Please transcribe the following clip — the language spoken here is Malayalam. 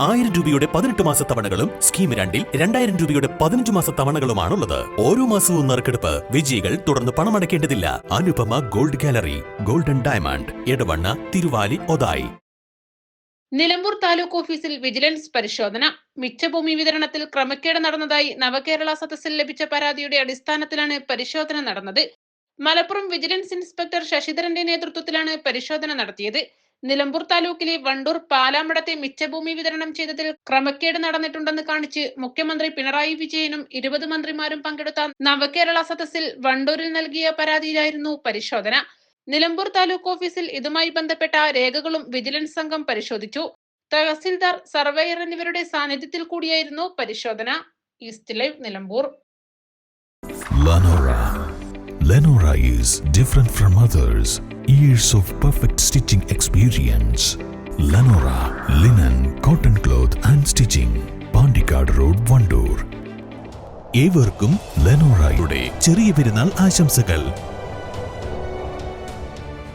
1000 രൂപയുടെ 18 മാസ തവണകളും സ്കീം 2-ൽ 2000 രൂപയുടെ 15 മാസ തവണകളുമാണുള്ളത്. ഓരോ മാസവും നറുക്കെടുപ്പ്. വിജയികൾ തുടർന്ന് പണമടയ്ക്കേണ്ടതില്ല. Anupama gold gallery, golden diamond, Edavanna, Thiruvali, Othayi. Nilambur taluk ഓഫീസിൽ വിജിലൻസ് പരിശോധന. മിച്ചഭൂമി വിതരണത്തിൽ ക്രമക്കേട് നടന്നതായി നവകേരള സദസ്സിൽ ലഭിച്ച പരാതിയുടെ അടിസ്ഥാനത്തിലാണ് പരിശോധന നടന്നത്. മലപ്പുറം വിജിലൻസ് ഇൻസ്പെക്ടർ ശശിധരന്റെ നേതൃത്വത്തിലാണ് പരിശോധന നടത്തിയത്. നിലമ്പൂർ താലൂക്കിലെ വണ്ടൂർ പാലാമടത്തെ മിച്ചഭൂമി വിതരണം ചെയ്തതിൽ ക്രമക്കേട് നടന്നിട്ടുണ്ടെന്ന് കാണിച്ച് മുഖ്യമന്ത്രി പിണറായി വിജയനും 20 മന്ത്രിമാരും പങ്കെടുത്ത നവകേരള സദസ്സിൽ വണ്ടൂരിൽ നൽകിയ പരാതിയിലായിരുന്നു പരിശോധന. നിലമ്പൂർ താലൂക്ക് ഓഫീസിൽ ഇതുമായി ബന്ധപ്പെട്ട രേഖകളും വിജിലൻസ് സംഘം പരിശോധിച്ചു. തഹസിൽദാർ, സർവേയർ എന്നിവരുടെ സാന്നിധ്യത്തിൽ കൂടിയായിരുന്നു പരിശോധന. East live, Nilambur. Lenora is different from others. Years of perfect stitching experience. Lenora linen, cotton cloth and stitching. Pandikad Road, Vandoor. ഏവർക്കും ലെനോറയുടെ ചെറിയ പെരുന്നാൾ ആശംസകൾ.